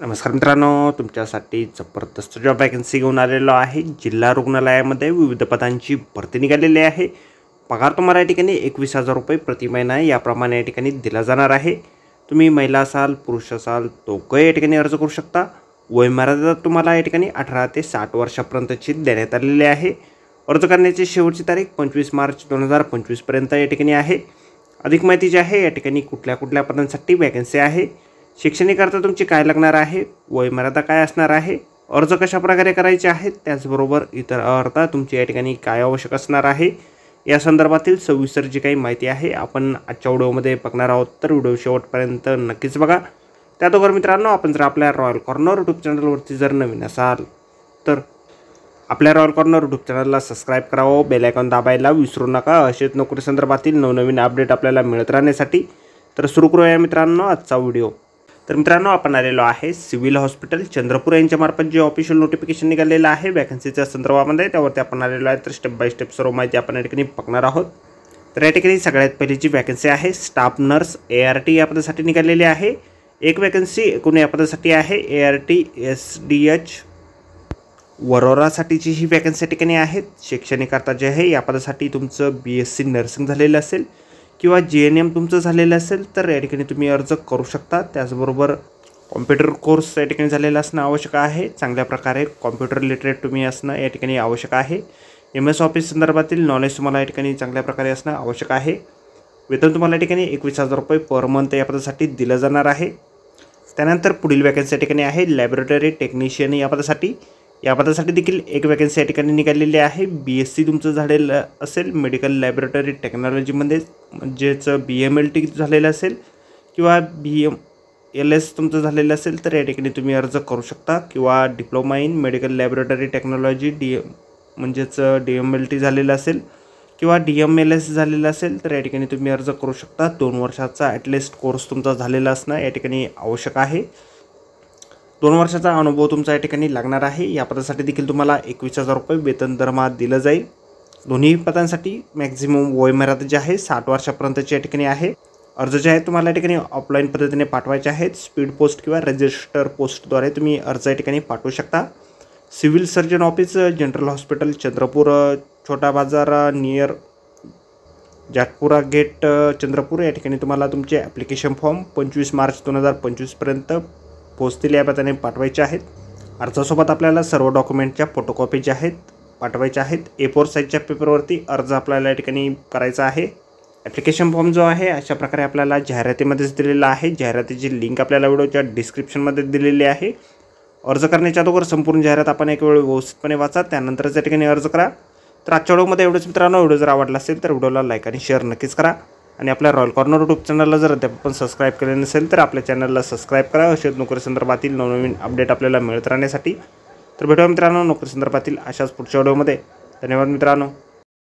नमस्कार मित्रांनो, तुमच्यासाठी जबरदस्त जॉब वॅकन्सी घेऊन आलेलो आहे। जिल्हा रुग्णालयामध्ये विविध पदांची भरती निघालेली आहे। पगार तुम्हाला या ठिकाणी 21,000 रुपये प्रति महिना याप्रमाणे या ठिकाणी दिला जाणार आहे। तुम्ही महिला असाल पुरुष असाल दोघे या ठिकाणी अर्ज करू शकता। वयमर्यादा तुम्हाला या ठिकाणी 18 ते 60 वर्षापर्यंतची देण्यात आलेली आहे। अर्ज करण्याची शेवटची तारीख 25 मार्च 2025 पर्यंत या ठिकाणी आहे। अधिक माहिती जी आहे या ठिकाणी कुठल्या पदांसाठी वॅकन्सी आहे, शैक्षणिक अर्थ तुमची काय लागणार आहे, वयमर्यादा काय असणार आहे, अर्ज कशा प्रकारे करायचे आहेत, त्याचबरोबर इतर अर्थ तुमची या ठिकाणी काय आवश्यक असणार आहे या संदर्भातील सविस्तर जी काही माहिती आहे आपण आजच्या व्हिडिओमध्ये बघणार आहोत। तर व्हिडिओ शेवटपर्यंत नक्कीच बघा। त्याचबरोबर मित्रांनो, आपण जर आपल्या रॉयल कॉर्नर यूट्यूब चॅनलवरती जर नवीन असाल तर आपल्या रॉयल कॉर्नर यूट्यूब चॅनलला सबस्क्राईब करावं, बेल आयकॉन दाबायला विसरू नका असेच नोकरी संदर्भातील नवनवीन अपडेट आपल्याला मिळत राहण्यासाठी। तर सुरू करूया मित्रांनो आजचा व्हिडिओ। तर मित्रांनो, आपण आलेलो आहे सिव्हिल हॉस्पिटल चंद्रपूर यांच्यामार्फत जे ऑफिशियल नोटिफिकेशन निघालेलं आहे वॅकन्सीच्या संदर्भामध्ये, त्यावरती आपण आलेलो आहे। तर स्टेप बाय स्टेप सर्व माहिती आपण या ठिकाणी बघणार आहोत। तर या ठिकाणी सगळ्यात पहिली जी वॅकन्सी आहे स्टाफ नर्स ART या पदासाठी निघालेली आहे। एक वॅकन्सी एकूण या पदासाठी आहे। ART SDH वरोरासाठीची ही वॅकन्सी या ठिकाणी आहे। शैक्षणिक अर्थ जे आहे या पदासाठी तुमचं BSc नर्सिंग झालेलं असेल किंवा GNM तुमचं झालेलं असेल तर या ठिकाणी तुम्ही अर्ज करू शकता। त्याचबरोबर कॉम्प्युटर कोर्स या ठिकाणी झालेला असणं आवश्यक आहे। चांगल्या प्रकारे कॉम्प्युटर लिटरेट तुम्ही असणं या ठिकाणी आवश्यक आहे। MS ऑफिस संदर्भातील नॉलेज तुम्हाला या ठिकाणी चांगल्या प्रकारे असणं आवश्यक आहे। वेतन तुम्हाला या ठिकाणी 21,000 रुपये पर मंथ या पदासाठी दिलं जाणार आहे। त्यानंतर पुढील वॅकन्सी या ठिकाणी आहे लॅबोरेटरी टेक्निशियन या पदासाठी। या पदासाठी देखील एक वॅकन्सी या ठिकाणी निघालेली आहे। BSc तुमचं झालेलं असेल मेडिकल लॅबोरेटरी टेक्नॉलॉजीमध्ये, म्हणजेच BMLT झालेलं असेल किंवा BMLS तुमचं झालेलं असेल तर या ठिकाणी तुम्ही अर्ज करू शकता। किंवा diploma in medical laboratory technology म्हणजेच DMLT झालेलं असेल किंवा DMLS झालेलं असेल तर या ठिकाणी तुम्ही अर्ज करू शकता। 2 वर्षाचा ॲटलिस्ट कोर्स तुमचा झालेला असणं या ठिकाणी आवश्यक आहे। 2 वर्षाचा अनुभव तुमचा या ठिकाणी लागणार आहे। या पदासाठी देखील तुम्हाला 21,000 रुपये वेतन दरमहा दिलं जाईल। दोन्ही पदांसाठी मॅक्झिमम वयमर्यादा जी आहे 60 वर्षापर्यंतची या ठिकाणी आहे। अर्ज जे आहे तुम्हाला या ठिकाणी ऑफलाईन पद्धतीने पाठवायचे आहेत। स्पीड पोस्ट किंवा रजिस्टर पोस्टद्वारे तुम्ही अर्ज या ठिकाणी पाठवू शकता। Civil surgeon office general hospital Chandrapur, छोटा बाजार नियर जाटपुरा गेट चंद्रपूर या ठिकाणी तुम्हाला तुमचे ॲप्लिकेशन फॉर्म 25 मार्च 2025 पर्यंत पोस्टतील या पद्धतीने पाठवायचे आहेत। अर्जासोबत आपल्याला सर्व डॉक्युमेंटच्या फोटोकॉपी ज्या आहेत पाठवायच्या आहेत। A4 साईजच्या पेपरवरती अर्ज आपल्याला या ठिकाणी करायचा आहे। ॲप्लिकेशन फॉर्म जो आहे अशा प्रकारे आपल्याला जाहिरातीमध्येच दिलेला आहे। जाहिरातीची लिंक आपल्याला व्हिडिओच्या डिस्क्रिप्शनमध्ये दिलेली आहे। अर्ज करण्याच्या अगोदर संपूर्ण जाहिरात आपण एक वेळ व्यवस्थितपणे वाचा, त्यानंतरच या ठिकाणी अर्ज करा। तर आजच्या व्हिडिओमध्ये एवढंच मित्रांनो। व्हिडिओ जर आवडला असेल तर व्हिडिओला लाईक आणि शेअर नक्कीच करा। आणि आपल्या रॉयल कॉर्नर यूट्यूब चॅनलला जर अद्याप पण सबस्क्राईब केले नसेल तर आपल्या चॅनलला सबस्क्राईब करा अशाच नोकरी संदर्भातील नवनवीन अपडेट आपल्याला मिळत राहण्यासाठी। तर भेटूया मित्रांनो नोकरी संदर्भातील अशाच पुढच्या व्हिडिओमध्ये। धन्यवाद मित्रांनो।